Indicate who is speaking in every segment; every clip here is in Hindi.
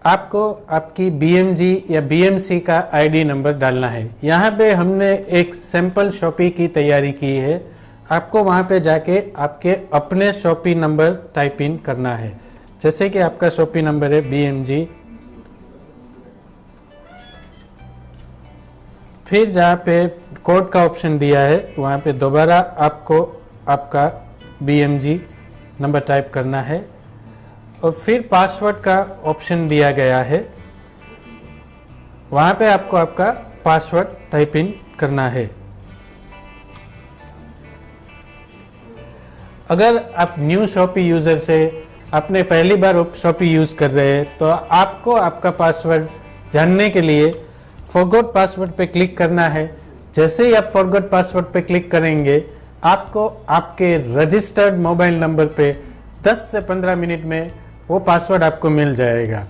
Speaker 1: आपको आपकी BMG या BMC का ID नंबर डालना है। यहाँ पे हमने एक सैम्पल शॉपी की तैयारी की है। आपको वहाँ पे जाके आपके अपने शॉपी नंबर टाइप इन करना है। जैसे कि आपका शॉपी नंबर है BMG, फिर जहाँ पे कोड का ऑप्शन दिया है वहाँ पे दोबारा आपको आपका BMG नंबर टाइप करना है और फिर पासवर्ड का ऑप्शन दिया गया है, वहाँ पे आपको आपका पासवर्ड टाइप इन करना है। अगर आप न्यू शॉपी यूज़र से आपने पहली बार शॉपी यूज़ कर रहे हैं तो आपको आपका पासवर्ड जानने के लिए फॉरगॉट पासवर्ड पे क्लिक करना है। जैसे ही आप फॉरगॉट पासवर्ड पे क्लिक करेंगे आपको आपके रजिस्टर्ड मोबाइल नंबर पे 10 से 15 मिनट में वो पासवर्ड आपको मिल जाएगा।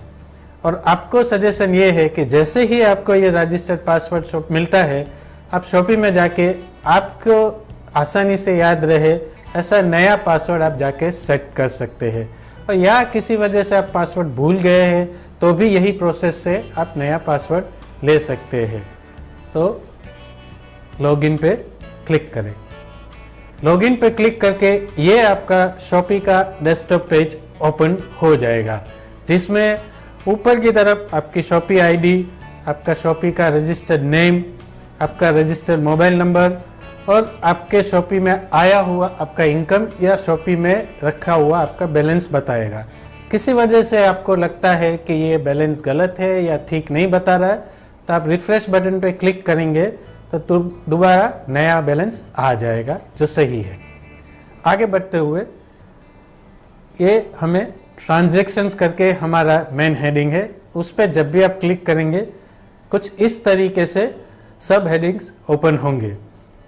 Speaker 1: और आपको सजेशन ये है कि जैसे ही आपको ये रजिस्टर्ड पासवर्ड मिलता है, आप शॉपी में जाके आपको आसानी से याद रहे ऐसा नया पासवर्ड आप जाके सेट कर सकते हैं। और या किसी वजह से आप पासवर्ड भूल गए हैं तो भी यही प्रोसेस से आप नया पासवर्ड ले सकते हैं। तो लॉगिन पे क्लिक करें। लॉगिन पे क्लिक करके ये आपका शॉपी का डेस्कटॉप पेज ओपन हो जाएगा, जिसमें ऊपर की तरफ आपकी शॉपी ID, आपका शॉपी का रजिस्टर्ड नेम, आपका रजिस्टर्ड मोबाइल नंबर और आपके शॉपी में आया हुआ आपका इनकम या शॉपी में रखा हुआ आपका बैलेंस बताएगा। किसी वजह से आपको लगता है कि ये बैलेंस गलत है या ठीक नहीं बता रहा है तो आप रिफ्रेश बटन पे क्लिक करेंगे तो दोबारा नया बैलेंस आ जाएगा जो सही है। आगे बढ़ते हुए ये हमें ट्रांजैक्शंस करके हमारा मेन हेडिंग है, उस पर जब भी आप क्लिक करेंगे कुछ इस तरीके से सब हेडिंग्स ओपन होंगे।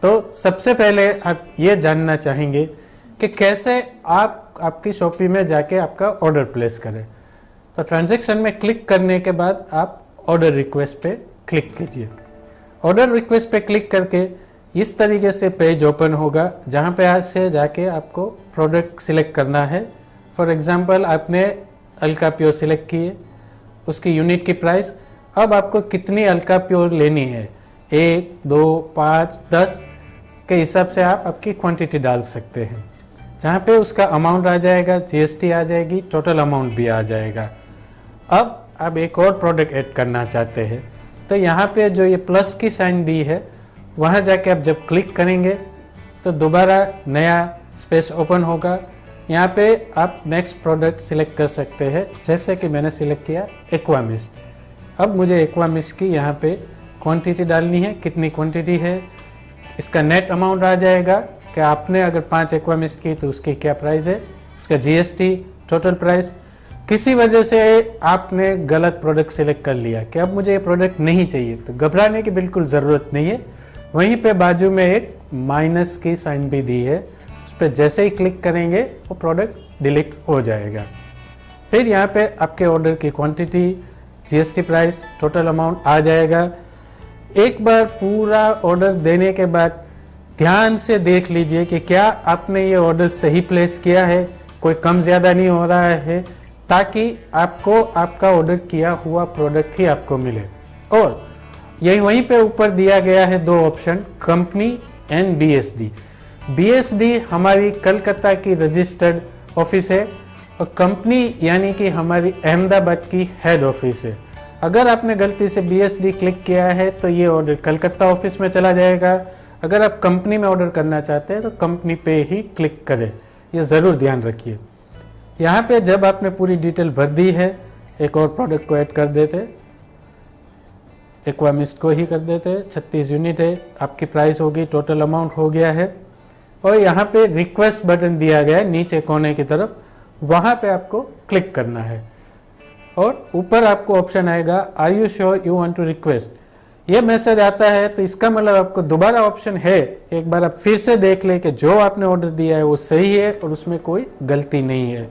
Speaker 1: तो सबसे पहले आप ये जानना चाहेंगे कि कैसे आप आपकी शॉपी में जाके आपका ऑर्डर प्लेस करें। तो ट्रांजैक्शन में क्लिक करने के बाद आप ऑर्डर रिक्वेस्ट पे क्लिक कीजिए। ऑर्डर रिक्वेस्ट पे क्लिक करके इस तरीके से पेज ओपन होगा, जहाँ पे आज से जाके आपको प्रोडक्ट सिलेक्ट करना है। फॉर एग्जांपल आपने अल्का प्योर सिलेक्ट किए, उसकी यूनिट की प्राइस, अब आपको कितनी अल्का प्योर लेनी है, 1, 2, 5, 10 के हिसाब से आप आपकी क्वांटिटी डाल सकते हैं। जहाँ पे उसका अमाउंट आ जाएगा, GST आ जाएगी, टोटल अमाउंट भी आ जाएगा। अब आप एक और प्रोडक्ट ऐड करना चाहते हैं तो यहाँ पे जो ये प्लस की साइन दी है वहाँ जाके आप जब क्लिक करेंगे तो दोबारा नया स्पेस ओपन होगा। यहाँ पे आप नेक्स्ट प्रोडक्ट सिलेक्ट कर सकते हैं, जैसे कि मैंने सिलेक्ट किया एक्वामिस्ट। अब मुझे एक्वामिस्ट की यहाँ पे क्वांटिटी डालनी है, कितनी क्वांटिटी है, इसका नेट अमाउंट आ जाएगा कि आपने अगर 5 एक्वामिस्ट की तो उसकी क्या प्राइस है, उसका GST, टोटल प्राइस। किसी वजह से आपने गलत प्रोडक्ट सिलेक्ट कर लिया कि अब मुझे ये प्रोडक्ट नहीं चाहिए, तो घबराने की बिल्कुल ज़रूरत नहीं है। वहीं पे बाजू में एक माइनस की साइन भी दी है, उस पर जैसे ही क्लिक करेंगे वो प्रोडक्ट डिलीट हो जाएगा। फिर यहाँ पे आपके ऑर्डर की quantity, GST price, total amount आ जाएगा। एक बार पूरा ऑर्डर देने के बाद ध्यान से देख लीजिए कि क्या आपने ये ऑर्डर सही प्लेस किया है, कोई कम ज़्यादा नहीं हो रहा है, ताकि आपको आपका ऑर्डर किया हुआ प्रोडक्ट ही आपको मिले। और यही वहीं पे ऊपर दिया गया है 2 option, company and BSD। BSD हमारी कलकत्ता की रजिस्टर्ड ऑफिस है और कंपनी यानी कि हमारी अहमदाबाद की हेड ऑफिस है। अगर आपने गलती से BSD क्लिक किया है तो ये ऑर्डर कलकत्ता ऑफिस में चला जाएगा। अगर आप कंपनी में ऑर्डर करना चाहते हैं तो कंपनी पे ही क्लिक करें, ये ज़रूर ध्यान रखिए। यहाँ पे जब आपने पूरी डिटेल भर दी है, एक और प्रोडक्ट को ऐड कर देते, एक्वामिस्ट को ही कर देते, 36 यूनिट है, आपकी प्राइस होगी, टोटल अमाउंट हो गया है। और यहाँ पे रिक्वेस्ट बटन दिया गया है नीचे कोने की तरफ, वहाँ पे आपको क्लिक करना है और ऊपर आपको ऑप्शन आएगा are you sure you want to request. ये मैसेज आता है तो इसका मतलब आपको दोबारा ऑप्शन है, एक बार आप फिर से देख लें कि जो आपने ऑर्डर दिया है वो सही है और उसमें कोई गलती नहीं है।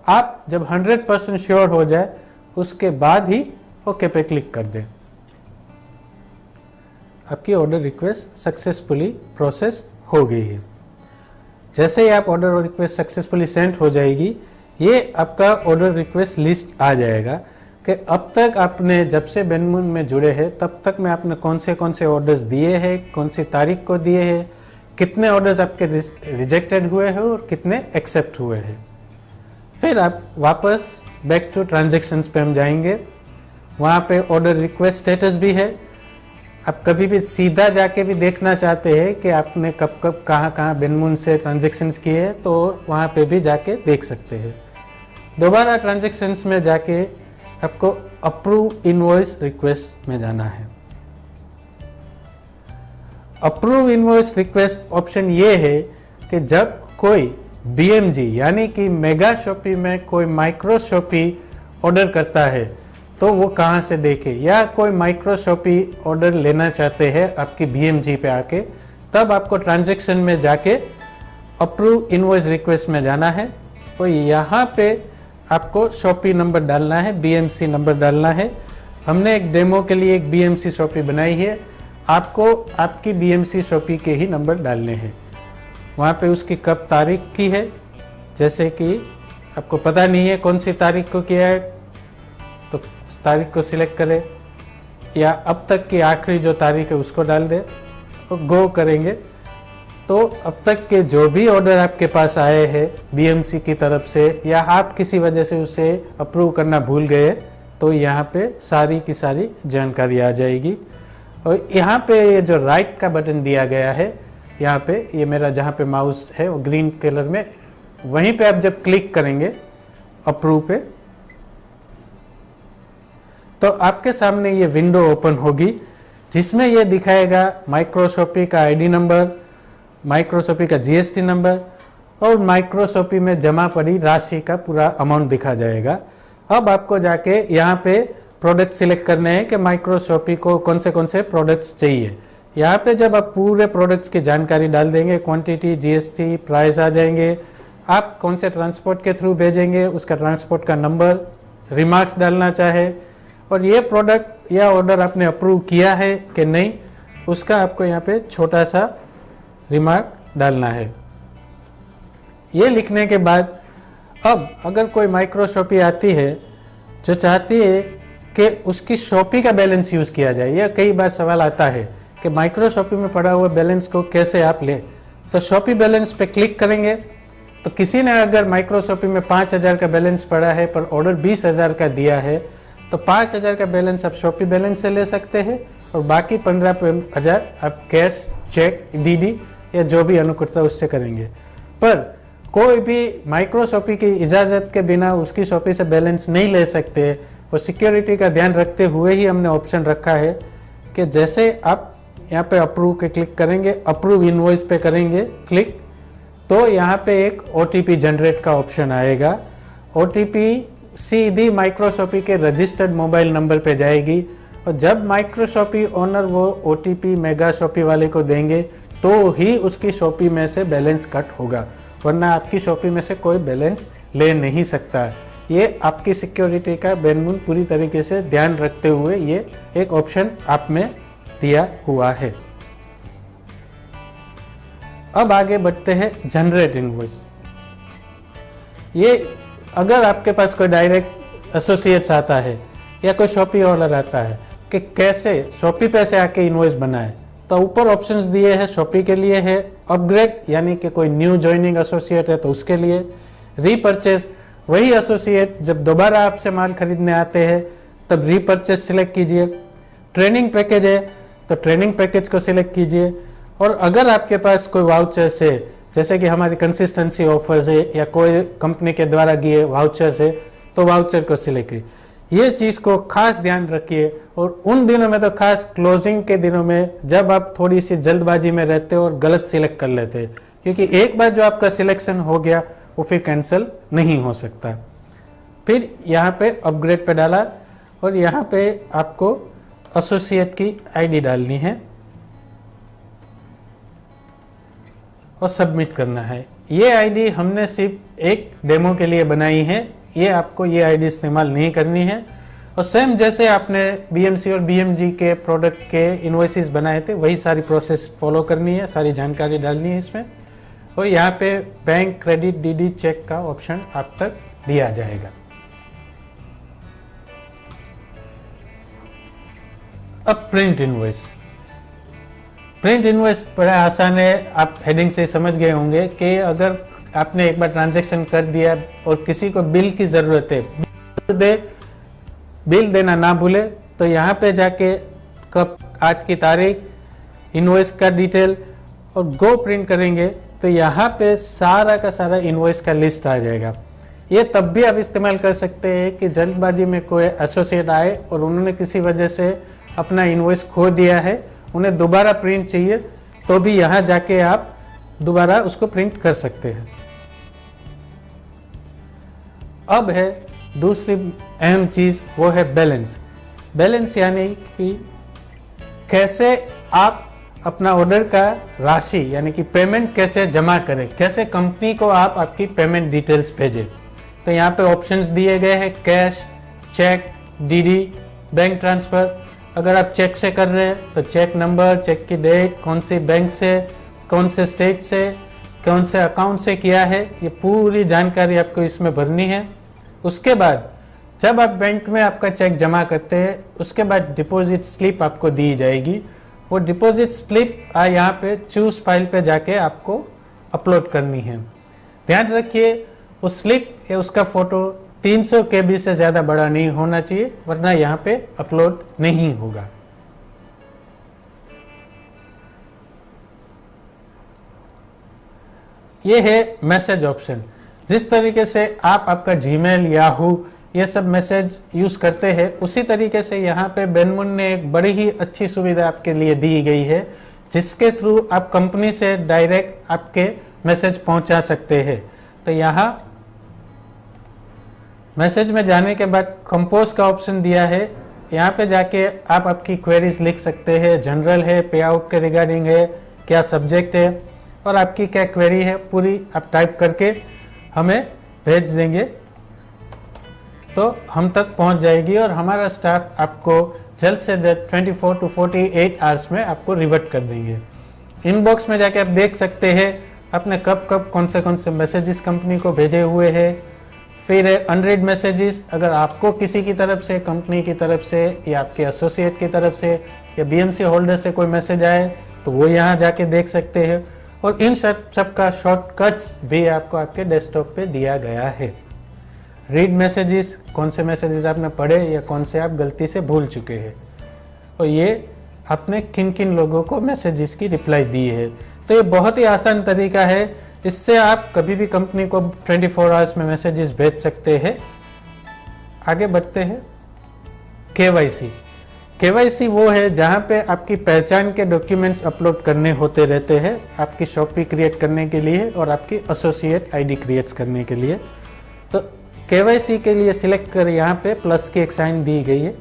Speaker 1: आप जब 100% श्योर हो जाए उसके बाद ही ओके पे क्लिक कर दें। आपकी ऑर्डर रिक्वेस्ट सक्सेसफुली प्रोसेस हो गई है। जैसे ही आप ऑर्डर रिक्वेस्ट सक्सेसफुली सेंड हो जाएगी, ये आपका ऑर्डर रिक्वेस्ट लिस्ट आ जाएगा कि अब तक आपने जब से बेनमून में जुड़े हैं तब तक में आपने कौन से ऑर्डर्स दिए हैं, कौन सी तारीख को दिए हैं, कितने ऑर्डर्स आपके रिजेक्टेड हुए हैं और कितने एक्सेप्ट हुए हैं। फिर आप वापस बैक टू ट्रांजैक्शंस पे हम जाएंगे। वहाँ पे ऑर्डर रिक्वेस्ट स्टेटस भी है। आप कभी भी सीधा जाके भी देखना चाहते हैं कि आपने कब कब कहाँ बेनमून से ट्रांजैक्शंस किए हैं तो वहाँ पे भी जाके देख सकते हैं। दोबारा ट्रांजैक्शंस में जाके आपको अप्रूव इनवॉइस रिक्वेस्ट में जाना है। अप्रूव इनवॉइस रिक्वेस्ट ऑप्शन ये है कि जब कोई BMG यानी कि मेगा शॉपी में कोई माइक्रो शॉपी ऑर्डर करता है तो वो कहाँ से देखे, या कोई माइक्रो शॉपी ऑर्डर लेना चाहते हैं आपकी BMG पे आके, तब आपको ट्रांजैक्शन में जाके अप्रूव इनवॉइस रिक्वेस्ट में जाना है। तो यहाँ पे आपको शॉपी नंबर डालना है, BMC नंबर डालना है। हमने एक डेमो के लिए एक BMC शॉपी बनाई है, आपको आपकी BMC शॉपी के ही नंबर डालने हैं। वहाँ पे उसकी कब तारीख की है, जैसे कि आपको पता नहीं है कौन सी तारीख को किया है तो तारीख को सिलेक्ट करें, या अब तक की आखिरी जो तारीख है उसको डाल दें और गो करेंगे। तो अब तक के जो भी ऑर्डर आपके पास आए हैं BMC की तरफ से, या आप किसी वजह से उसे अप्रूव करना भूल गए, तो यहाँ पे सारी की सारी जानकारी आ जाएगी। और यहाँ पे ये जो राइट का बटन दिया गया है, यहाँ पे ये मेरा जहाँ पे माउस है वो ग्रीन कलर में, वहीं पे आप जब क्लिक करेंगे अप्रूव पे तो आपके सामने ये विंडो ओपन होगी जिसमें ये दिखाएगा माइक्रोशॉपी का ID नंबर, माइक्रोशॉपी का GST नंबर और माइक्रोशॉपी में जमा पड़ी राशि का पूरा अमाउंट दिखा जाएगा। अब आपको जाके यहाँ पे प्रोडक्ट सिलेक्ट करने हैं कि माइक्रोशॉपी को कौन से प्रोडक्ट्स चाहिए। यहाँ पे जब आप पूरे प्रोडक्ट्स की जानकारी डाल देंगे, क्वांटिटी, GST, प्राइस आ जाएंगे, आप कौन से ट्रांसपोर्ट के थ्रू भेजेंगे उसका ट्रांसपोर्ट का नंबर, रिमार्क्स डालना चाहे, और ये प्रोडक्ट या ऑर्डर आपने अप्रूव किया है कि नहीं उसका आपको यहाँ पे छोटा सा रिमार्क डालना है। ये लिखने के बाद अब अगर कोई माइक्रो शॉपी आती है जो चाहती है कि उसकी शॉपी का बैलेंस यूज़ किया जाए, यह कई बार सवाल आता है कि माइक्रो शॉपी में पड़ा हुआ बैलेंस को कैसे आप लें, तो शॉपी बैलेंस पे क्लिक करेंगे तो किसी ने अगर माइक्रो शॉपी में 5,000 का बैलेंस पड़ा है पर ऑर्डर 20,000 का दिया है तो 5,000 का बैलेंस आप शॉपी बैलेंस से ले सकते हैं और बाकी 15,000 आप कैश, चेक, DD या जो भी अनुकूलता उससे करेंगे। पर कोई भी माइक्रो शॉपी की इजाज़त के बिना उसकी शॉपी से बैलेंस नहीं ले सकते, और सिक्योरिटी का ध्यान रखते हुए ही हमने ऑप्शन रखा है कि जैसे आप यहाँ पे अप्रूव के क्लिक करेंगे, अप्रूव इनवॉइस पे करेंगे क्लिक, तो यहाँ पे एक OTP जनरेट का ऑप्शन आएगा। OTP सीधी माइक्रोशॉपी के रजिस्टर्ड मोबाइल नंबर पे जाएगी, और जब माइक्रोशॉपी ओनर वो OTP मेगा शॉपी वाले को देंगे तो ही उसकी शॉपी में से बैलेंस कट होगा, वरना आपकी शॉपी में से कोई बैलेंस ले नहीं सकता। ये आपकी सिक्योरिटी का बेनमून पूरी तरीके से ध्यान रखते हुए ये एक ऑप्शन आप में दिया हुआ है। अब आगे बढ़ते हैं जनरेट इनवॉइस। ये अगर आपके पास कोई डायरेक्ट एसोसिएट्स आता है या कोई शॉपी ऑर्डर आता है कि कैसे शॉपी पे से आके इनवॉइस बनाए, तो ऊपर ऑप्शंस दिए हैं। शॉपी के लिए है अपग्रेड, यानी कि कोई न्यू ज्वाइनिंग एसोसिएट है तो उसके लिए। रीपरचेज, वही एसोसिएट जब दोबारा आपसे माल खरीदने आते हैं तब रीपरचेज सिलेक्ट कीजिए। ट्रेनिंग पैकेज है तो ट्रेनिंग पैकेज को सिलेक्ट कीजिए। और अगर आपके पास कोई वाउचर्स है, जैसे कि हमारी कंसिस्टेंसी ऑफर्स है या कोई कंपनी के द्वारा दिए वाउचर्स है, तो वाउचर को सिलेक्ट कीजिए। ये चीज़ को खास ध्यान रखिए, और उन दिनों में तो खास क्लोजिंग के दिनों में जब आप थोड़ी सी जल्दबाजी में रहते हो और गलत सिलेक्ट कर लेते हैं, क्योंकि एक बार जो आपका सिलेक्शन हो गया वो फिर कैंसिल नहीं हो सकता। फिर यहाँ पे अपग्रेड पे डाला और यहाँ पे आपको एसोसिएट की आईडी डालनी है और सबमिट करना है। ये आईडी हमने सिर्फ एक डेमो के लिए बनाई है, ये आपको ये आईडी इस्तेमाल नहीं करनी है। और सेम जैसे आपने BMC और BMG के प्रोडक्ट के इनवॉइसेस बनाए थे वही सारी प्रोसेस फॉलो करनी है, सारी जानकारी डालनी है इसमें। और यहाँ पे बैंक, क्रेडिट, DD, चेक का ऑप्शन आप तक दिया जाएगा। अब प्रिंट इनवॉइस। प्रिंट इनवॉइस बड़ा आसान है, आप हेडिंग से समझ गए होंगे कि अगर आपने एक बार ट्रांजैक्शन कर दिया और किसी को बिल की ज़रूरत है, बिल देना ना भूले, तो यहाँ पे जाके कब, आज की तारीख, इनवॉइस का डिटेल और गो प्रिंट करेंगे तो यहाँ पे सारा का सारा इनवॉइस का लिस्ट आ जाएगा। ये तब भी आप इस्तेमाल कर सकते हैं कि जल्दबाजी में कोई एसोसिएट आए और उन्होंने किसी वजह से अपना इनवॉइस खो दिया है, उन्हें दोबारा प्रिंट चाहिए, तो भी यहाँ जाके आप दोबारा उसको प्रिंट कर सकते हैं। अब है दूसरी अहम चीज़, वो है बैलेंस। बैलेंस यानी कि कैसे आप अपना ऑर्डर का राशि यानी कि पेमेंट कैसे जमा करें, कैसे कंपनी को आप आपकी पेमेंट डिटेल्स भेजें। तो यहाँ पे ऑप्शंस दिए गए हैं, cash, cheque, DD, bank transfer. अगर आप चेक से कर रहे हैं तो चेक नंबर, चेक की डेट, कौन सी बैंक से, कौन से स्टेट से, कौन से अकाउंट से किया है, ये पूरी जानकारी आपको इसमें भरनी है। उसके बाद जब आप बैंक में आपका चेक जमा करते हैं, उसके बाद डिपॉजिट स्लिप आपको दी जाएगी। वो डिपॉजिट स्लिप यहाँ पे चूज फाइल पे जाके आपको अपलोड करनी है। ध्यान रखिए, उस स्लिप या उसका फोटो 300 KB से ज़्यादा बड़ा नहीं होना चाहिए, वरना यहाँ पे अपलोड नहीं होगा। ये है मैसेज ऑप्शन। जिस तरीके से आप आपका जीमेल, याहू ये सब मैसेज यूज़ करते हैं, उसी तरीके से यहाँ पे बेनमुन ने एक बड़ी ही अच्छी सुविधा आपके लिए दी गई है, जिसके थ्रू आप कंपनी से डायरेक्ट आपके मैसेज पहुँचा सकते हैं। तो यहाँ मैसेज में जाने के बाद कंपोज का ऑप्शन दिया है, यहाँ पे जाके आप आपकी क्वेरीज लिख सकते हैं। जनरल है, पे आउट के रिगार्डिंग है, क्या सब्जेक्ट है और आपकी क्या क्वेरी है, पूरी आप टाइप करके हमें भेज देंगे तो हम तक पहुंच जाएगी और हमारा स्टाफ आपको जल्द से जल्द 24 to 48 आवर्स में आपको रिवर्ट कर देंगे। इनबॉक्स में जाके आप देख सकते हैं आपने कब कब कौन से मैसेजेस कंपनी को भेजे हुए हैं। फिर है अनरीड मैसेजेस, अगर आपको किसी की तरफ से, कंपनी की तरफ से या आपके एसोसिएट की तरफ से या बीएमसी होल्डर से कोई मैसेज आए तो वो यहाँ जाके देख सकते हैं। और इन सब का शॉर्टकट्स भी आपको आपके डेस्कटॉप पे दिया गया है। रीड मैसेजेस, कौन से मैसेजेस आपने पढ़े या कौन से आप गलती से भूल चुके हैं, और ये आपने किन किन लोगों को मैसेजेस की रिप्लाई दी है। तो ये बहुत ही आसान तरीका है, इससे आप कभी भी कंपनी को 24 आवर्स में मैसेजेस भेज सकते हैं। आगे बढ़ते हैं। केवाईसी। केवाईसी वो है जहाँ पे आपकी पहचान के डॉक्यूमेंट्स अपलोड करने होते रहते हैं, आपकी शॉपी क्रिएट करने के लिए और आपकी एसोसिएट आईडी क्रिएट करने के लिए। तो केवाईसी के लिए सिलेक्ट कर, यहाँ पे प्लस की एक साइन दी गई है,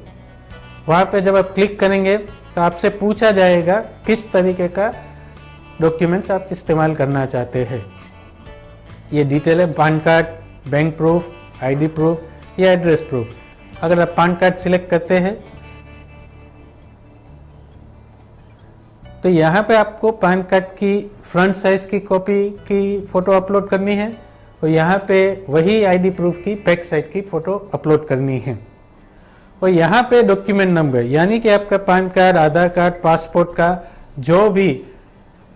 Speaker 1: वहाँ पे जब आप क्लिक करेंगे तो आपसे पूछा जाएगा किस तरीके का डॉक्यूमेंट्स आप इस्तेमाल करना चाहते हैं। ये डिटेल है, pan card, bank proof, ID proof या एड्रेस प्रूफ। अगर आप पैन कार्ड सिलेक्ट करते हैं तो यहाँ पे आपको पैन कार्ड की फ्रंट साइज की कॉपी की फ़ोटो अपलोड करनी है और यहाँ पे वही आईडी प्रूफ की बैक साइड की फ़ोटो अपलोड करनी है। और यहाँ पे डॉक्यूमेंट नंबर यानी कि आपका पैन कार्ड, आधार कार्ड, पासपोर्ट का जो भी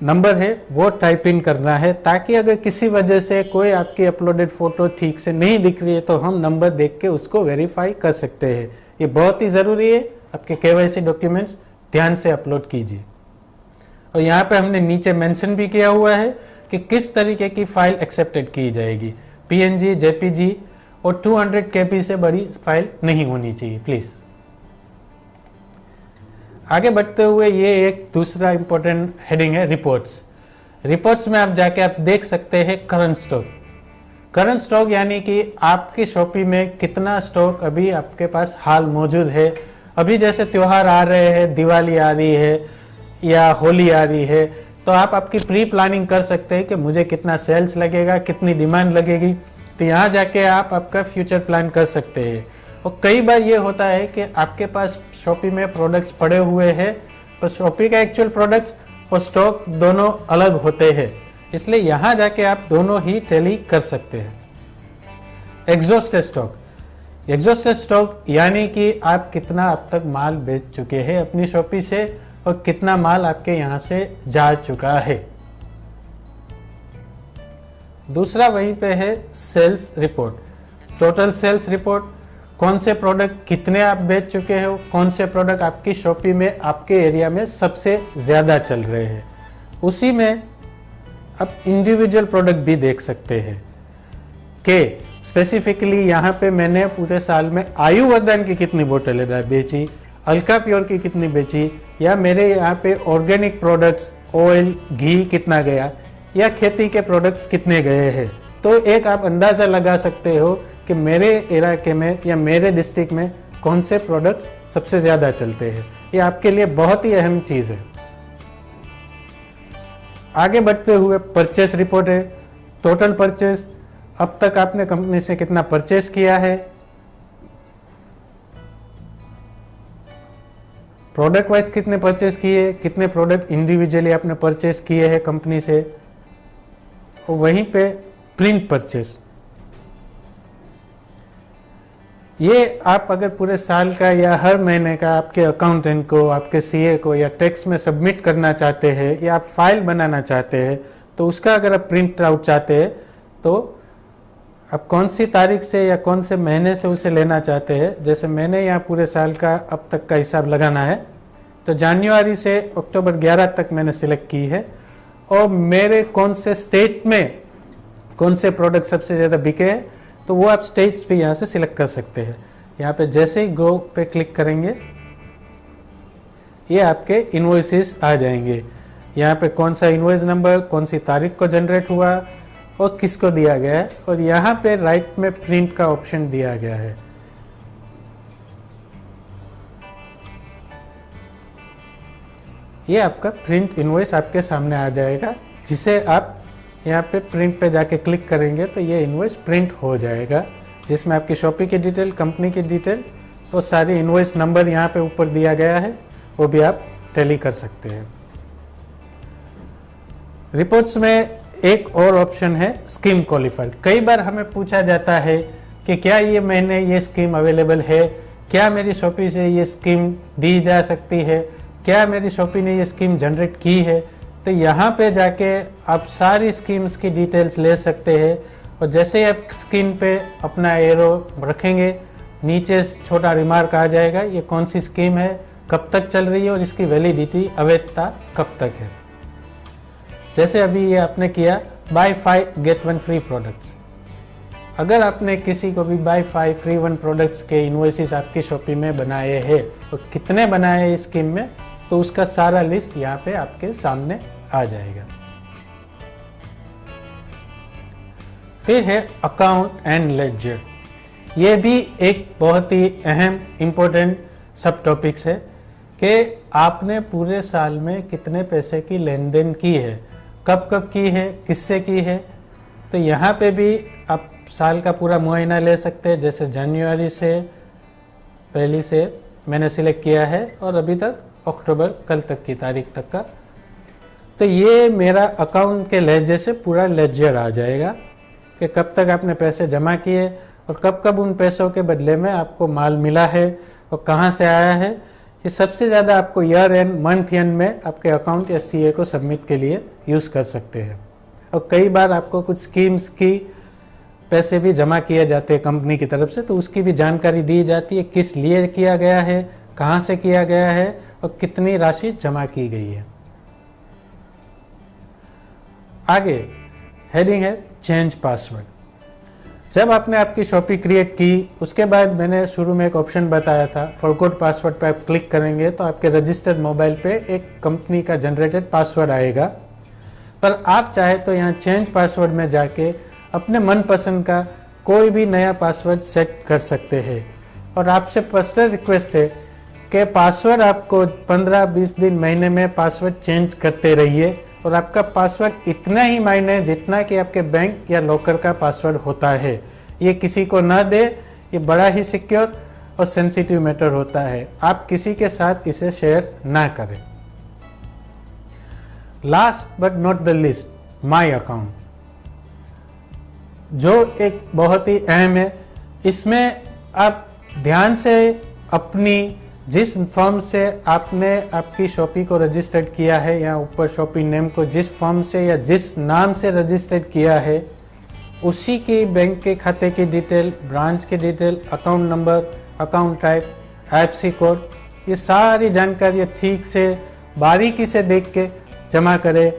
Speaker 1: नंबर है वो टाइप इन करना है, ताकि अगर किसी वजह से कोई आपकी अपलोडेड फ़ोटो ठीक से नहीं दिख रही है तो हम नंबर देख के उसको वेरीफाई कर सकते हैं। ये बहुत ही ज़रूरी है। आपके केवाईसी डॉक्यूमेंट्स ध्यान से अपलोड कीजिए। और यहाँ पे हमने नीचे मेंशन भी किया हुआ है कि किस तरीके की फाइल एक्सेप्टेड की जाएगी। पीएनजी, जेपीजी और 200 KB से बड़ी फाइल नहीं होनी चाहिए प्लीज़। आगे बढ़ते हुए ये एक दूसरा इंपॉर्टेंट हेडिंग है, रिपोर्ट्स। रिपोर्ट्स में आप जाके आप देख सकते हैं करंट स्टॉक। करंट स्टॉक यानी कि आपकी शॉपी में कितना स्टॉक अभी आपके पास हाल मौजूद है। अभी जैसे त्यौहार आ रहे हैं, दिवाली आ रही है या होली आ रही है, तो आप आपकी प्री प्लानिंग कर सकते हैं कि मुझे कितना सेल्स लगेगा, कितनी डिमांड लगेगी। तो यहाँ जाके आप आपका फ्यूचर प्लान कर सकते हैं। और कई बार ये होता है कि आपके पास शॉपी में प्रोडक्ट्स पड़े हुए हैं, पर शॉपी का एक्चुअल प्रोडक्ट्स और स्टॉक दोनों अलग होते हैं, इसलिए यहाँ जाके आप दोनों ही टैली कर सकते हैं। एग्जॉस्टेड स्टॉक एग्जॉस्टेड स्टॉक यानी कि आप कितना अब तक माल बेच चुके हैं अपनी शॉपी से और कितना माल आपके यहाँ से जा चुका है। दूसरा वहीं पे है sales report, total sales report, कौन से प्रोडक्ट कितने आप बेच चुके हो, कौन से प्रोडक्ट आपकी शॉपी में आपके एरिया में सबसे ज़्यादा चल रहे हैं। उसी में आप इंडिविजुअल प्रोडक्ट भी देख सकते हैं कि स्पेसिफिकली यहाँ पे मैंने पूरे साल में आयुर्वेदन की कितनी बोतलें बेची, अल्का प्योर की कितनी बेची, या मेरे यहाँ पे ऑर्गेनिक प्रोडक्ट्स ऑयल घी कितना गया, या खेती के प्रोडक्ट्स कितने गए हैं। तो एक आप अंदाज़ा लगा सकते हो कि मेरे इलाके में या मेरे डिस्ट्रिक्ट में कौन से प्रोडक्ट्स सबसे ज़्यादा चलते हैं। ये आपके लिए बहुत ही अहम चीज़ है। आगे बढ़ते हुए परचेस रिपोर्ट है, टोटल परचेस, अब तक आपने कंपनी से कितना परचेस किया है, प्रोडक्ट वाइज कितने परचेस किए, कितने प्रोडक्ट इंडिविजुअली आपने परचेस किए हैं कंपनी से, और वहीं पे प्रिंट परचेस। ये आप अगर पूरे साल का या हर महीने का आपके अकाउंटेंट को, आपके सीए को या टैक्स में सबमिट करना चाहते हैं या आप फाइल बनाना चाहते हैं, तो उसका अगर आप प्रिंट आउट चाहते हैं तो आप कौन सी तारीख से या कौन से महीने से उसे लेना चाहते हैं। जैसे मैंने यहाँ पूरे साल का अब तक का हिसाब लगाना है तो जनवरी से अक्टूबर 11 तक मैंने सिलेक्ट की है, और मेरे कौन से स्टेट में कौन से प्रोडक्ट सबसे ज़्यादा बिके हैं तो वो आप स्टेट्स भी यहाँ से सिलेक्ट कर सकते हैं। यहाँ पे जैसे ही गो पे क्लिक करेंगे ये आपके इनवॉइसेस आ जाएंगे। यहाँ पे कौन सा इनवॉइस नंबर, कौन सी तारीख को जनरेट हुआ और किसको दिया गया है, और यहाँ पे राइट में प्रिंट का ऑप्शन दिया गया है। ये आपका प्रिंट इनवॉइस आपके सामने आ जाएगा, जिसे आप यहाँ पे प्रिंट पे जाके क्लिक करेंगे तो ये इनवॉइस प्रिंट हो जाएगा, जिसमें आपकी शॉपी की डिटेल, कंपनी की डिटेल और सारी इनवॉइस नंबर यहाँ पे ऊपर दिया गया है, वो भी आप टैली कर सकते हैं। रिपोर्ट्स में एक और ऑप्शन है स्कीम क्वालिफाइड। कई बार हमें पूछा जाता है कि क्या ये महीने ये स्कीम अवेलेबल है, क्या मेरी शॉपी से ये स्कीम दी जा सकती है, क्या मेरी शॉपी ने ये स्कीम जनरेट की है। तो यहाँ पे जाके आप सारी स्कीम्स की डिटेल्स ले सकते हैं, और जैसे ही आप स्क्रीन पे अपना एरो रखेंगे नीचे छोटा रिमार्क आ जाएगा ये कौन सी स्कीम है, कब तक चल रही है और इसकी वैलिडिटी अवैधता कब तक है। जैसे अभी ये आपने किया बाय 5 गेट 1 फ्री प्रोडक्ट्स। अगर आपने किसी को भी बाय 5 फ्री 1 प्रोडक्ट्स के इन्वॉइसेस आपकी शॉपी में बनाए हैं और कितने बनाए हैं इस स्कीम में, तो उसका सारा लिस्ट यहाँ पे आपके सामने आ जाएगा। फिर है अकाउंट एंड लेजर। ये भी एक बहुत ही अहम इम्पोर्टेंट सब टॉपिक्स है कि आपने पूरे साल में कितने पैसे की लेन देन की है, कब कब की है, किससे की है। तो यहाँ पे भी आप साल का पूरा मुआयना ले सकते हैं। जैसे जनवरी से पहली से मैंने सिलेक्ट किया है और अभी तक अक्टूबर कल तक की तारीख तक का, तो ये मेरा अकाउंट के लेजर से पूरा लेजर आ जाएगा कि कब तक आपने पैसे जमा किए और कब कब उन पैसों के बदले में आपको माल मिला है और कहाँ से आया है। ये सबसे ज़्यादा आपको ईयर एंड मंथ एंड में आपके अकाउंट या सीए को सबमिट के लिए यूज़ कर सकते हैं। और कई बार आपको कुछ स्कीम्स की पैसे भी जमा किए जाते हैं कंपनी की तरफ से, तो उसकी भी जानकारी दी जाती है, किस लिए किया गया है, कहाँ से किया गया है और कितनी राशि जमा की गई है। आगे हेडिंग है चेंज पासवर्ड। जब आपने आपकी शॉपी क्रिएट की उसके बाद मैंने शुरू में एक ऑप्शन बताया था फॉरगॉट पासवर्ड पर आप क्लिक करेंगे तो आपके रजिस्टर्ड मोबाइल पे एक कंपनी का जनरेटेड पासवर्ड आएगा। पर आप चाहे तो यहाँ चेंज पासवर्ड में जाके अपने मनपसंद का कोई भी नया पासवर्ड सेट कर सकते हैं। और आपसे पर्सनल रिक्वेस्ट है कि पासवर्ड आपको 15-20 दिन महीने में पासवर्ड चेंज करते रहिए, और आपका पासवर्ड इतना ही मायने जितना कि आपके बैंक या लॉकर का पासवर्ड होता है। ये किसी को ना दे, ये बड़ा ही सिक्योर और सेंसिटिव मैटर होता है। आप किसी के साथ इसे शेयर ना करें। Last but not the list, my account, जो एक बहुत ही अहम है। इसमें आप ध्यान से अपनी जिस फर्म से आपने आपकी शॉपी को रजिस्टर्ड किया है या ऊपर शॉपी नेम को जिस फर्म से या जिस नाम से रजिस्टर्ड किया है उसी की बैंक के खाते की डिटेल, ब्रांच की detail, account number, account type, IFSC code, ये सारी जानकारी ठीक से बारीकी से देख के जमा करें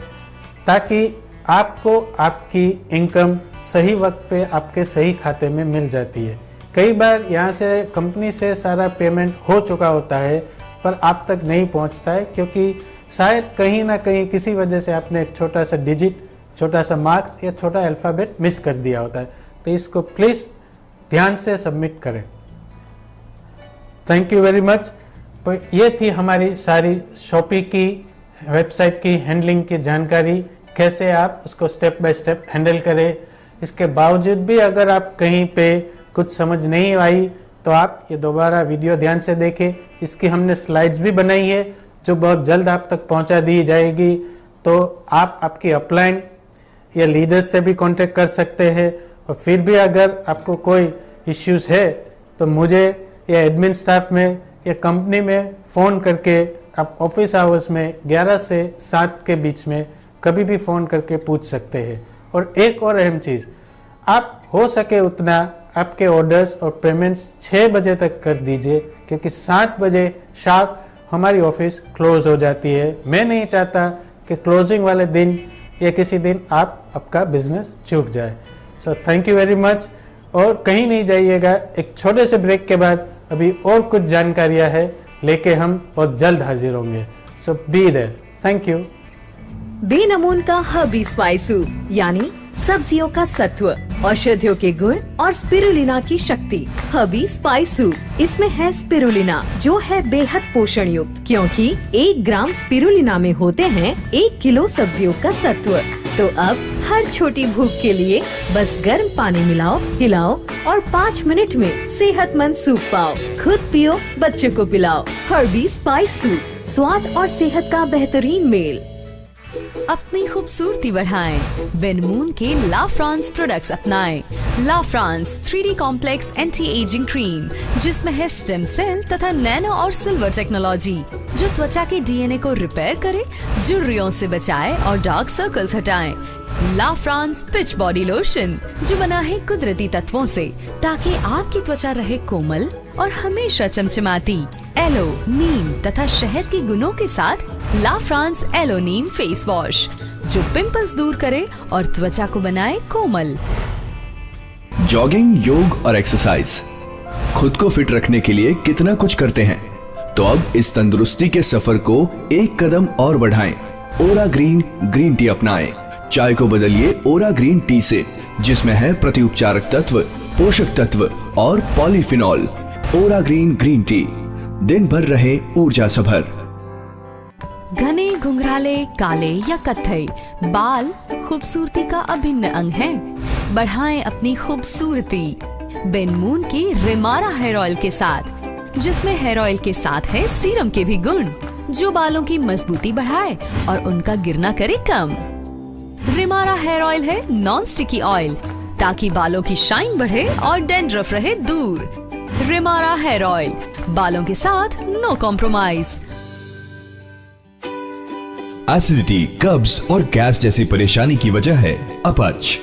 Speaker 1: ताकि आपको आपकी इनकम सही वक्त पे आपके सही खाते में मिल जाती है। कई बार यहाँ से कंपनी से सारा पेमेंट हो चुका होता है पर आप तक नहीं पहुँचता है क्योंकि शायद कहीं ना कहीं किसी वजह से आपने एक छोटा सा डिजिट, छोटा सा मार्क्स या छोटा अल्फ़ाबेट मिस कर दिया होता है। तो इसको प्लीज़ ध्यान से सबमिट करें। Thank you very much. तो ये थी हमारी सारी शॉपी की वेबसाइट की हैंडलिंग की जानकारी, कैसे आप उसको स्टेप बाय स्टेप हैंडल करें। इसके बावजूद भी अगर आप कहीं पे कुछ समझ नहीं आई तो आप ये दोबारा वीडियो ध्यान से देखें। इसकी हमने स्लाइड्स भी बनाई है जो बहुत जल्द आप तक पहुंचा दी जाएगी। तो आप आपकी अपलाइन या लीडर्स से भी कांटेक्ट कर सकते हैं और फिर भी अगर आपको कोई इश्यूज है तो मुझे या एडमिन स्टाफ में या कंपनी में फ़ोन करके आप ऑफिस आवर्स में 11 से 7 के बीच में कभी भी फ़ोन करके पूछ सकते हैं। और एक और अहम चीज़, आप हो सके उतना आपके ऑर्डर्स और पेमेंट्स 6 बजे तक कर दीजिए क्योंकि 7 बजे शार्प हमारी ऑफिस क्लोज हो जाती है। मैं नहीं चाहता कि क्लोजिंग वाले दिन या किसी दिन आपका बिजनेस चूक जाए। So thank you very much. और कहीं नहीं जाइएगा, एक छोटे से ब्रेक के बाद अभी और कुछ जानकारियां है लेके हम बहुत जल्द हाजिर होंगे। So be there. Thank you.
Speaker 2: बेनमून का हर्बी स्पाइस सूप यानी सब्जियों का सत्व, औषधियों के गुण और स्पिरुलिना की शक्ति। हर्बी स्पाइस सूप, इसमें है स्पिरुलिना जो है बेहद पोषण युक्त क्योंकि 1 ग्राम स्पिरुलिना में होते हैं 1 किलो सब्जियों का सत्व। तो अब हर छोटी भूख के लिए बस गर्म पानी मिलाओ, हिलाओ और 5 मिनट में सेहतमंद सूप पाओ। खुद पियो, बच्चों को पिलाओ। हर्बी स्पाइस सूप, स्वाद और सेहत का बेहतरीन मेल।
Speaker 3: अपनी खूबसूरती बढ़ाएं, बेनमून के ला फ्रांस प्रोडक्ट्स अपनाएं। La France 3D complex anti ageing cream जिसमें है स्टेम सेल तथा नैनो और सिल्वर टेक्नोलॉजी जो त्वचा के DNA को रिपेयर करे, झुर्रियों से बचाए और डार्क सर्कल्स हटाएं। ला फ्रांस पिच बॉडी लोशन जो बना है कुदरती तत्वों से ताकि आपकी त्वचा रहे कोमल और हमेशा चमचमाती। एलो, नीम तथा शहद के गुणों के साथ ला फ्रांस एलो नीम फेस वॉश जो पिंपल्स दूर करे और त्वचा को बनाए कोमल।
Speaker 4: जॉगिंग, योग और एक्सरसाइज खुद को फिट रखने के लिए कितना कुछ करते हैं, तो अब इस तंदुरुस्ती के सफर को एक कदम और बढ़ाएं। ओरा ग्रीन ग्रीन टी अपनाएं। चाय को बदलिए ओरा ग्रीन टी से जिसमें है प्रतिउपचारक तत्व, पोषक तत्व और पॉलीफिनॉल। ओरा ग्रीन ग्रीन टी, दिन भर रहे ऊर्जा सभर।
Speaker 3: घने, घुंघराले, काले या कत्थई बाल खूबसूरती का अभिन्न अंग हैं। बढ़ाएं अपनी खूबसूरती बेनमून के रिमारा हेयर ऑयल के साथ जिसमें हेयर ऑयल के साथ है सीरम के भी गुण जो बालों की मजबूती बढ़ाए और उनका गिरना करे कम। रिमारा हेयर ऑयल है नॉन स्टिकी ऑयल ताकि बालों की शाइन बढ़े और डैंड्रफ रहे दूर। रिमारा हेयर ऑयल, बालों के साथ नो कॉम्प्रोमाइज।
Speaker 5: एसिडिटी, कब्ज और गैस जैसी परेशानी की वजह है अपच,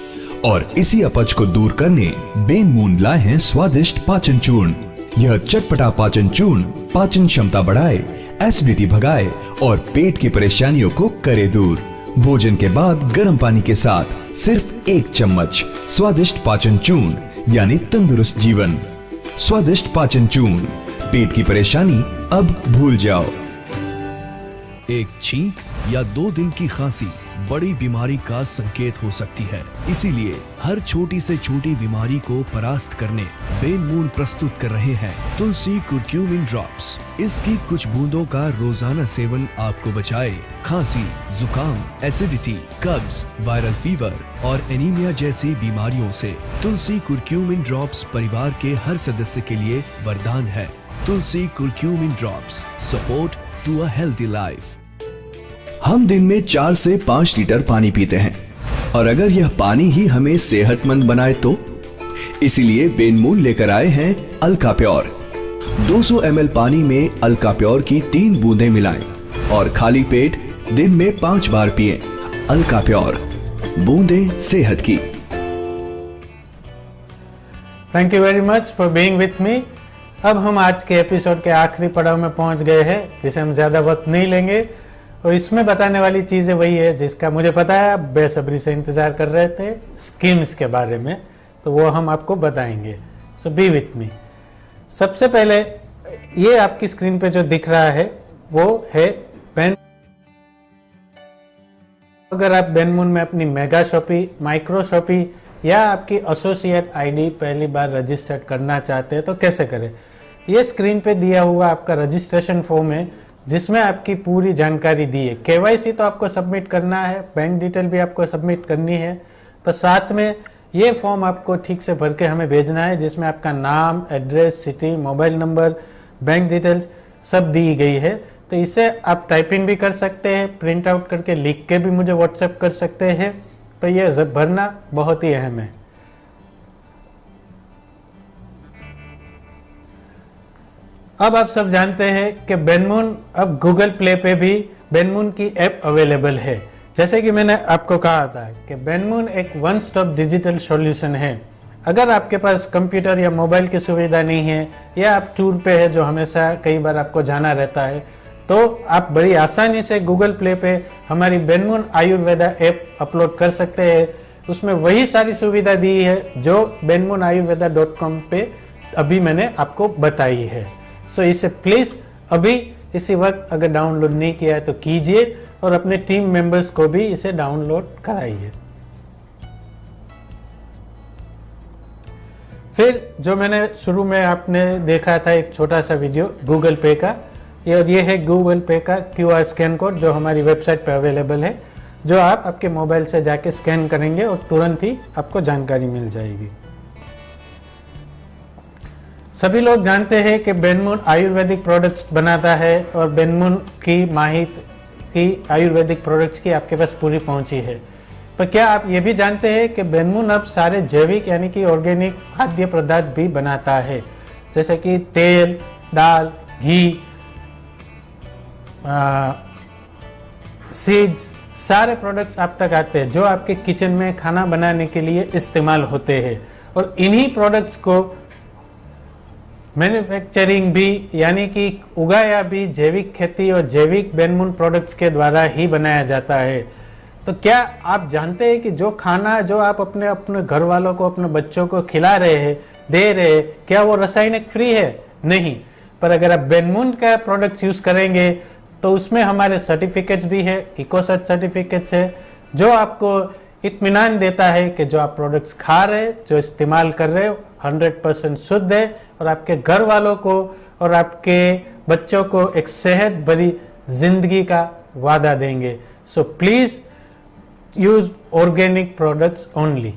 Speaker 5: और इसी अपच को दूर करने बेनमून लाए हैं स्वादिष्ट पाचन चूर्ण। यह चटपटा पाचन चूर्ण पाचन क्षमता बढ़ाए, एसिडिटी भगाए और पेट की परेशानियों को करे दूर। भोजन के बाद गर्म पानी के साथ सिर्फ 1 चम्मच स्वादिष्ट पाचन चूर्ण यानी तंदुरुस्त जीवन। स्वादिष्ट पाचन चूर्ण, पेट की परेशानी अब भूल जाओ।
Speaker 6: एक छींक या 2 दिन की खांसी बड़ी बीमारी का संकेत हो सकती है, इसीलिए हर छोटी से छोटी बीमारी को परास्त करने बेनमून प्रस्तुत कर रहे हैं तुलसी कुरक्यूमिन ड्रॉप्स। इसकी कुछ बूंदों का रोजाना सेवन आपको बचाए खांसी, जुकाम, एसिडिटी, कब्ज, वायरल फीवर और एनीमिया जैसी बीमारियों से। तुलसी कुरक्यूमिन ड्रॉप्स परिवार के हर सदस्य के लिए वरदान है। Tulsi curcumin drops, support to a healthy life.
Speaker 4: हम दिन में 4 से 5 लीटर पानी पीते हैं और अगर यह पानी ही हमें सेहतमंद बनाए तो इसीलिए बेनमून लेकर आए हैं अल्का प्योर। 200 ml पानी में अल्का प्योर की 3 बूंदें मिलाएं और खाली पेट दिन में 5 बार पिएं। अल्का प्योर, बूंदें सेहत की।
Speaker 1: Thank you very much for being with me. अब हम आज के एपिसोड के आखिरी पड़ाव में पहुंच गए हैं, जिसे हम ज़्यादा वक्त नहीं लेंगे और इसमें बताने वाली चीज़ें वही है जिसका मुझे पता है आप बेसब्री से इंतज़ार कर रहे थे, स्कीम्स के बारे में, तो वो हम आपको बताएंगे। सो बी विथ मी। सबसे पहले ये आपकी स्क्रीन पे जो दिख रहा है वो है बेन। अगर आप बेनमून में अपनी मेगा शॉपी, माइक्रो शॉपी या आपकी एसोसिएट आईडी पहली बार रजिस्टर्ड करना चाहते हैं तो कैसे करें। ये स्क्रीन पे दिया हुआ आपका रजिस्ट्रेशन फॉर्म है जिसमें आपकी पूरी जानकारी दी है। केवाईसी तो आपको सबमिट करना है, बैंक डिटेल भी आपको सबमिट करनी है, पर साथ में ये फॉर्म आपको ठीक से भर के हमें भेजना है जिसमें आपका नाम, address, city, mobile number, bank details सब दी गई है। तो इसे आप टाइपिंग भी कर सकते हैं, प्रिंट आउट करके लिख के भी मुझे व्हाट्सएप कर सकते हैं, पर यह भरना बहुत ही अहम है। अब आप सब जानते हैं कि बेनमून अब गूगल प्ले पे भी बेनमून की ऐप अवेलेबल है। जैसे कि मैंने आपको कहा था कि बेनमून एक वन स्टॉप डिजिटल सॉल्यूशन है। अगर आपके पास कंप्यूटर या मोबाइल की सुविधा नहीं है या आप टूर पे है जो हमेशा कई बार आपको जाना रहता है, तो आप बड़ी आसानी से गूगल प्ले पे हमारी बेनमून आयुर्वेदा ऐप अपलोड कर सकते हैं। उसमें वही सारी सुविधा दी है जो benmoonayurveda.com पे अभी मैंने आपको बताई है। सो इसे प्लीज अभी इसी वक्त अगर डाउनलोड नहीं किया है तो कीजिए और अपने टीम मेंबर्स को भी इसे डाउनलोड कराइए। फिर जो मैंने शुरू में आपने देखा था एक छोटा सा वीडियो गूगल पे का, ये है गूगल पे का QR स्कैन कोड जो हमारी वेबसाइट पे अवेलेबल है, जो आप आपके मोबाइल से जाके स्कैन करेंगे और तुरंत ही आपको जानकारी मिल जाएगी। सभी लोग जानते हैं कि बेनमून आयुर्वेदिक प्रोडक्ट्स बनाता है और बेनमून की माहिर की आयुर्वेदिक प्रोडक्ट्स की आपके पास पूरी पहुंची है। पर क्या आप ये भी जानते हैं कि बेनमून अब सारे जैविक यानी कि ऑर्गेनिक खाद्य पदार्थ भी बनाता है, जैसे कि तेल, दाल, घी, सीड्स, सारे प्रोडक्ट्स आप तक आते हैं जो आपके किचन में खाना बनाने के लिए इस्तेमाल होते हैं। और इन्हीं प्रोडक्ट्स को मैन्युफैक्चरिंग भी यानी कि उगाया भी जैविक खेती और जैविक बेनमून प्रोडक्ट्स के द्वारा ही बनाया जाता है। तो क्या आप जानते हैं कि जो खाना जो आप अपने घर वालों को, अपने बच्चों को खिला रहे हैं, दे रहे हैं, क्या वो रासायनिक फ्री है? नहीं। पर अगर आप बेनमून का प्रोडक्ट्स यूज करेंगे तो उसमें हमारे सर्टिफिकेट्स भी है, इकोसर्ट सर्टिफिकेट्स है, जो आपको इत्मीनान देता है कि जो आप प्रोडक्ट्स खा रहे हैं, जो इस्तेमाल कर रहे हो 100% शुद्ध है और आपके घर वालों को और आपके बच्चों को एक सेहत भरी जिंदगी का वादा देंगे। So please use organic products only.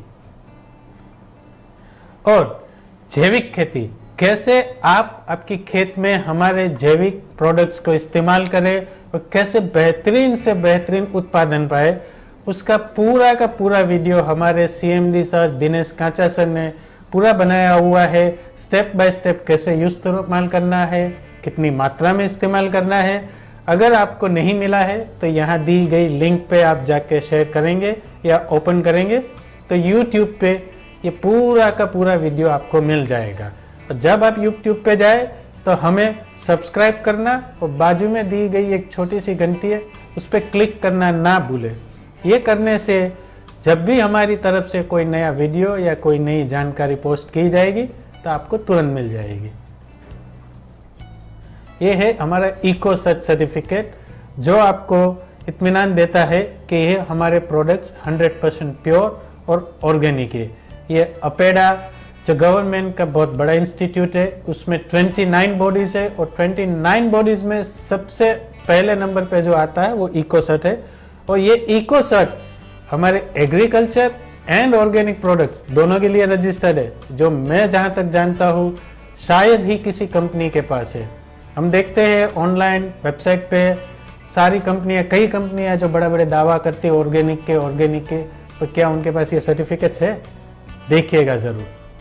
Speaker 1: और जैविक खेती, कैसे आप आपकी खेत में हमारे जैविक प्रोडक्ट्स को इस्तेमाल करें और कैसे बेहतरीन से बेहतरीन उत्पादन पाए, उसका पूरा का पूरा वीडियो हमारे CMD सर दिनेश कांचा सर ने पूरा बनाया हुआ है। स्टेप बाय स्टेप कैसे इस्तेमाल करना है, कितनी मात्रा में इस्तेमाल करना है। अगर आपको नहीं मिला है तो यहाँ दी गई लिंक पे आप जाके शेयर करेंगे या ओपन करेंगे तो YouTube पे ये पूरा का पूरा वीडियो आपको मिल जाएगा। और जब आप YouTube पे जाए तो हमें सब्सक्राइब करना और बाजू में दी गई एक छोटी सी घंटी है उस पर क्लिक करना ना भूलें। ये करने से जब भी हमारी तरफ से कोई नया वीडियो या कोई नई जानकारी पोस्ट की जाएगी तो आपको तुरंत मिल जाएगी। ये है हमारा इकोसर्ट सर्टिफिकेट जो आपको इत्मीनान देता है कि ये हमारे प्रोडक्ट्स 100% प्योर और ऑर्गेनिक है। ये अपेडा जो गवर्नमेंट का बहुत बड़ा इंस्टीट्यूट है, उसमें 29 बॉडीज है और 29 बॉडीज में सबसे पहले नंबर पे जो आता है वो इकोसर्ट है। और ये इकोसर्ट हमारे एग्रीकल्चर एंड ऑर्गेनिक प्रोडक्ट्स दोनों के लिए रजिस्टर्ड है, जो मैं जहाँ तक जानता हूँ शायद ही किसी कंपनी के पास है। हम देखते हैं ऑनलाइन वेबसाइट पे सारी कंपनियां, कई कंपनियां जो बड़े बड़े दावा करती है ऑर्गेनिक के, तो क्या उनके पास ये सर्टिफिकेट्स है? देखिएगा ज़रूर।